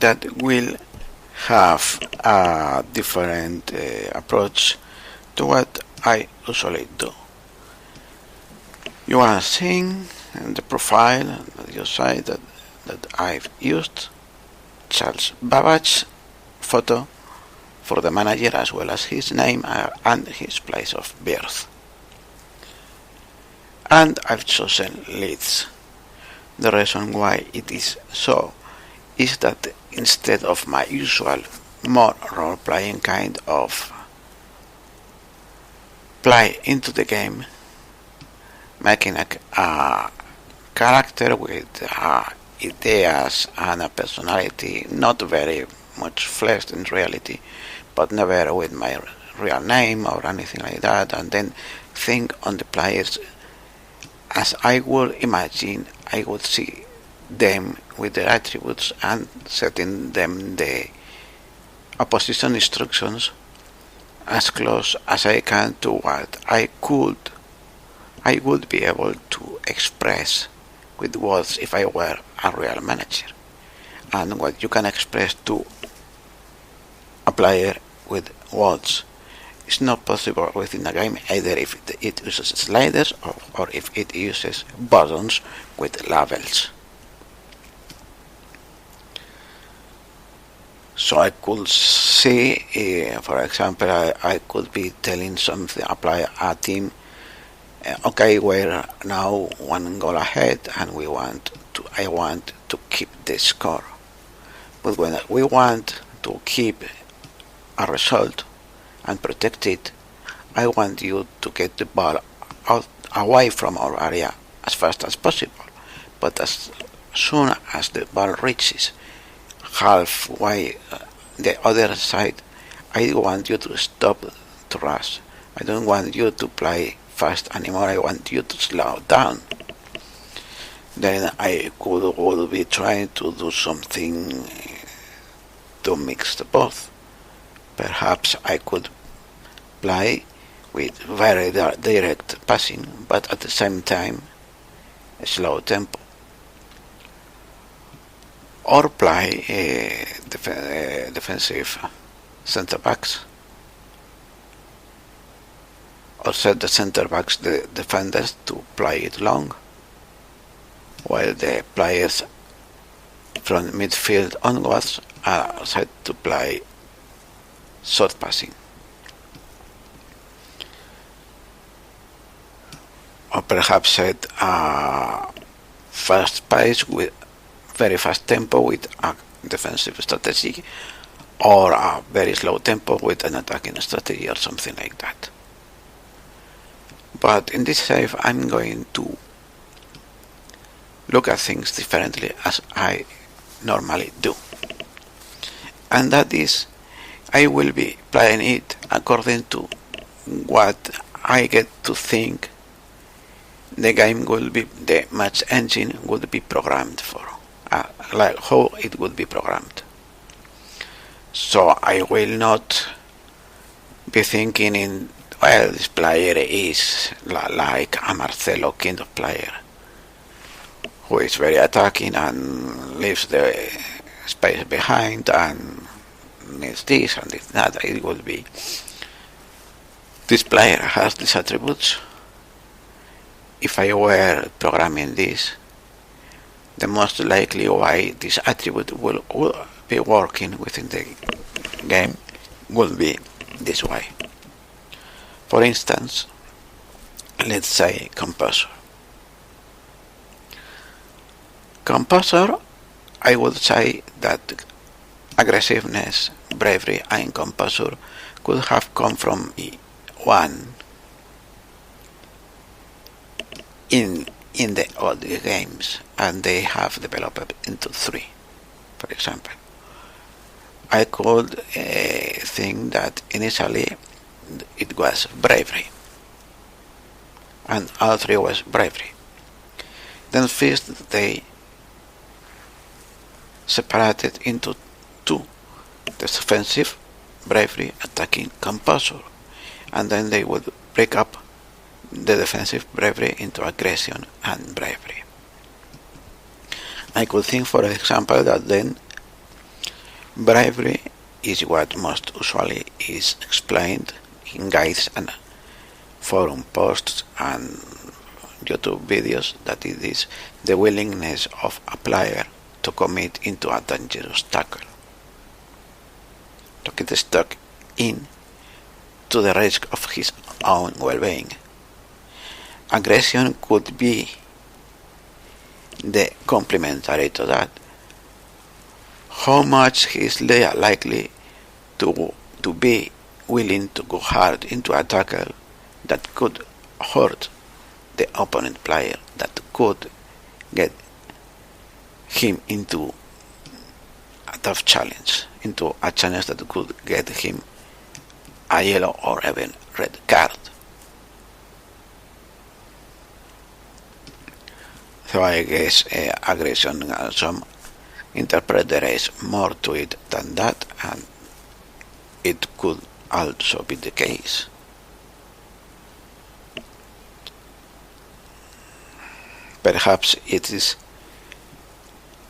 that will have a different approach to what I usually do. You are seeing in the profile that you say that I've used Charles Babbage's photo for the manager, as well as his name and his place of birth. And I've chosen Leeds. The reason why it is so is that instead of my usual more role-playing kind of play into the game, making a character with ideas and a personality not very much fleshed in reality, but never with my real name or anything like that, and then think on the players as I would imagine I would see them with their attributes, and setting them the opposition instructions as close as I can to what I would be able to express with words if I were a real manager. And what you can express to a player with words is not possible within a game, either if it uses sliders or if it uses buttons with labels. So I could see, for example, I could be telling something, apply a team, okay, we're now one goal ahead, and I want to keep the score. But when we want to keep a result and protect it, I want you to get the ball out away from our area as fast as possible. But as soon as the ball reaches halfway the other side, I want you to stop to rush. I don't want you to play fast anymore. I want you to slow down. Then I would be trying to do something to mix the both. Perhaps I could play with very direct passing, but at the same time a slow tempo. Or play defensive center backs. Or set the center backs, the defenders, to play it long, while the players from midfield onwards are set to play short passing. Or perhaps set a fast pace with very fast tempo with a defensive strategy, or a very slow tempo with an attacking strategy, or something like that. But in this save I'm going to look at things differently as I normally do. And that is, I will be playing it according to what I get to think the game will be, the match engine would be programmed for, like how it would be programmed. So I will not be thinking in, well, this player is like a Marcelo kind of player, who is very attacking and leaves the space behind and needs this and this, that. It will be, this player has these attributes. If I were programming this, the most likely way this attribute will be working within the game will be this way. For instance, let's say composure. Composure, I would say that aggressiveness, bravery and composure could have come from E01 in the old games, and they have developed into 3, for example. I could think that initially it was bravery, and all 3 was bravery. Then first they separated into 2, defensive, bravery, attacking, composure, and then they would break up the defensive bravery into aggression and bravery. I could think, for example, that then Bravery is what most usually is explained in guides and forum posts and YouTube videos, that it is the willingness of a player to commit into a dangerous tackle, to get stuck in to the risk of his own well-being. Aggression could be the complementary to that. How much he is likely to be willing to go hard into a tackle that could hurt the opponent player, that could get him into a tough challenge, into a challenge that could get him a yellow or even red card. So I guess aggression, some interpret there is more to it than that, and it could also be the case. Perhaps it is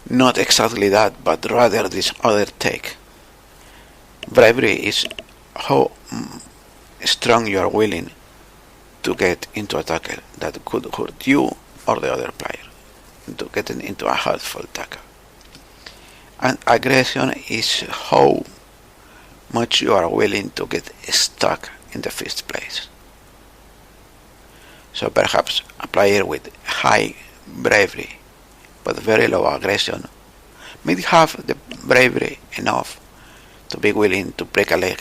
not exactly that, but rather this other take. Bravery is how strong you are willing to get into a tackle that could hurt you or the other player, to getting into a hurtful tackle. And aggression is how much you are willing to get stuck in the first place. So perhaps a player with high bravery but very low aggression may have the bravery enough to be willing to break a leg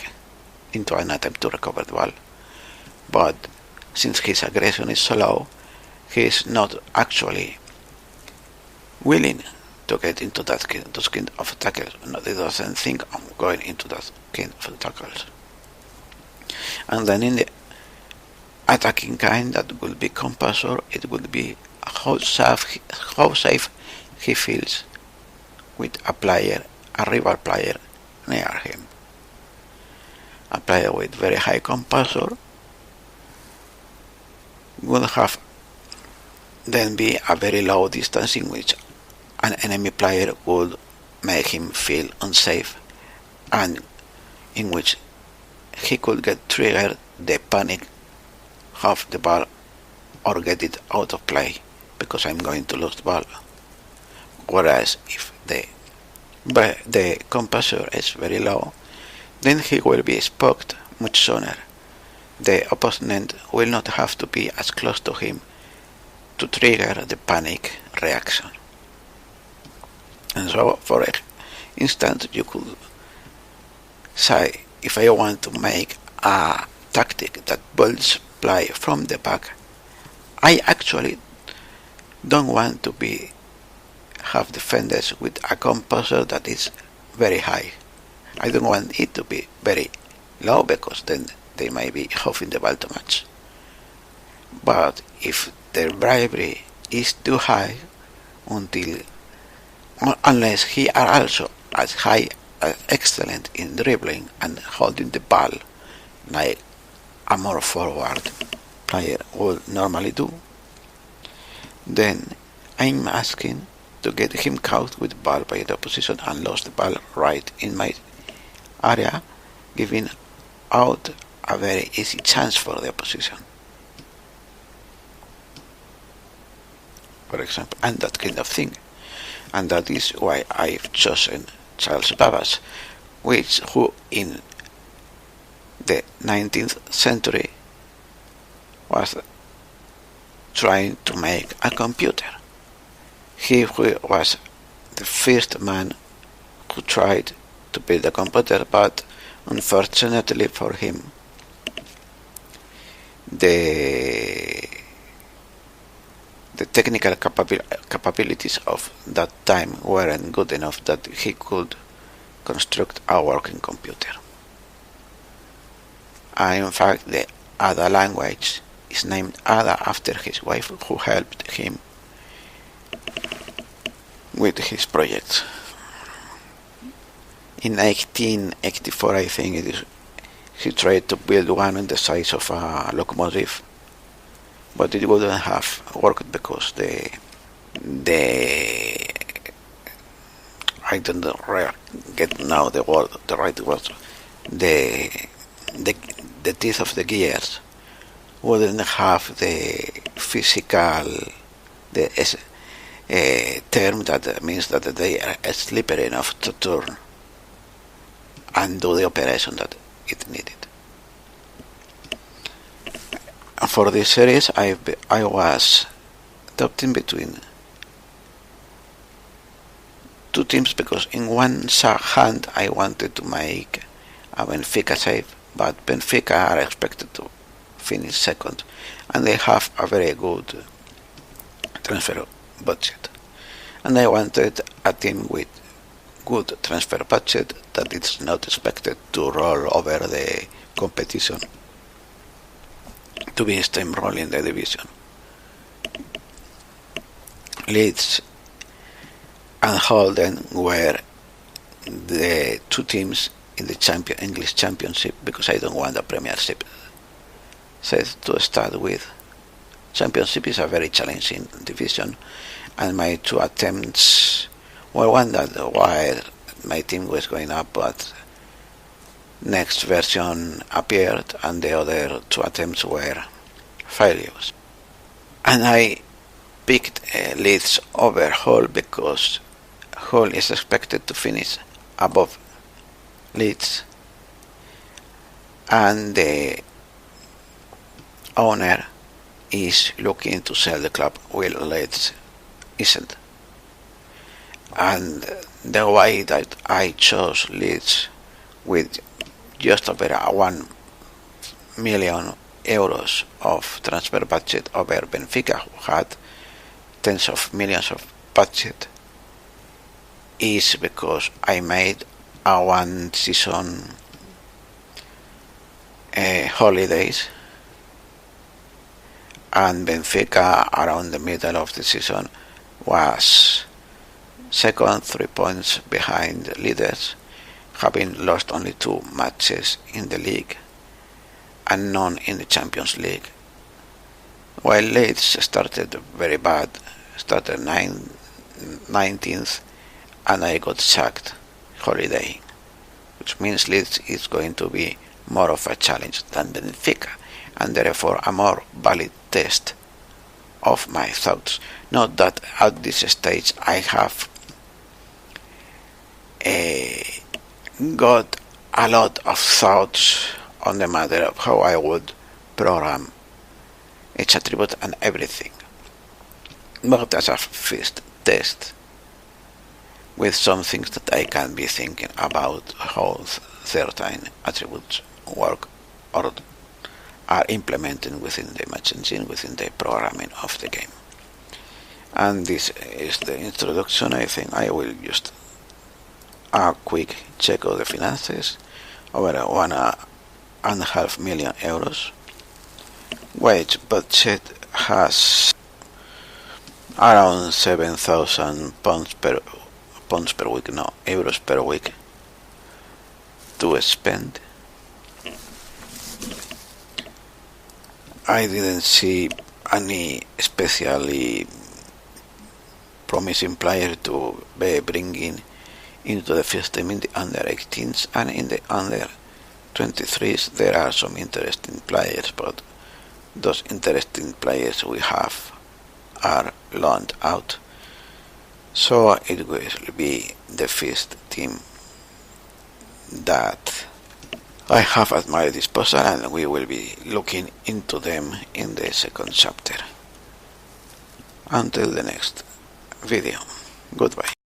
into an attempt to recover the ball, but since his aggression is so low, he is not actually willing to get into those kind of tackles. No, he doesn't think of going into that kind of tackles. And then in the attacking kind, that will be compulsory. It will be how safe he feels with a player, a rival player near him. A player with very high compulsor will have then be a very low distance in which an enemy player would make him feel unsafe, and in which he could get triggered the panic, have the ball or get it out of play because I'm going to lose the ball. Whereas if the compulsor is very low, then he will be spooked much sooner. The opponent will not have to be as close to him to trigger the panic reaction. And so, for instance, you could say, if I want to make a tactic that builds play from the back, I actually don't want to have defenders with a composure that is very high. I don't want it to be very low because then they might be huffing the ball too much. But if their bravery is too high, unless he are also as high, as excellent in dribbling and holding the ball like a more forward player would normally do, then I'm asking to get him caught with the ball by the opposition and lost the ball right in my area, giving out a very easy chance for the opposition. For example, and that kind of thing. And that is why I've chosen Charles Babbage, who in the 19th century was trying to make a computer. He was the first man who tried to build a computer, but unfortunately for him, the technical capabilities of that time weren't good enough that he could construct a working computer. And in fact, the Ada language is named Ada after his wife, who helped him with his project. In 1884, I think he tried to build one in the size of a locomotive, but it wouldn't have worked because get now the right word, the teeth of the gears wouldn't have the physical, term that means that they are slippery enough to turn and do the operation that it needed. For this series, I was adopting between two teams because in one hand I wanted to make a Benfica save, but Benfica are expected to finish second, and they have a very good transfer budget. And I wanted a team with good transfer budget that is not expected to roll over the competition, to be steamrolling the division. Leeds and Holden were the two teams in the English Championship, because I don't want a Premiership set to start with. Championship is a very challenging division, and my two attempts were one that while my team was going up, but next version appeared and the other two attempts were failures. And I picked Leeds over Hull because Hull is expected to finish above Leeds, and the owner is looking to sell the club while Leeds isn't. And the way that I chose Leeds with just over 1 million euros of transfer budget over Benfica, who had tens of millions of budget, is because I made a one season holidays, and Benfica around the middle of the season was second, 3 points behind leaders, having lost only 2 matches in the league and none in the Champions League. While Leeds started very bad, started 19th, and I got sacked holiday, which means Leeds is going to be more of a challenge than Benfica, and therefore a more valid test of my thoughts. Not that at this stage I have got a lot of thoughts on the matter of how I would program each attribute and everything, but as a first test with some things that I can be thinking about how certain attributes work or are implemented within the match engine, within the programming of the game. And this is the introduction. I think I will just a quick check of the finances. Over 1.5 million euros. Wage budget has around 7,000 pounds per week, no, euros per week to spend. I didn't see any especially promising player to be bringing into the first team in the under 18s, and in the under 23s there are some interesting players, but those interesting players we have are loaned out, so it will be the first team that I have at my disposal, and we will be looking into them in the second chapter. Until the next video, goodbye.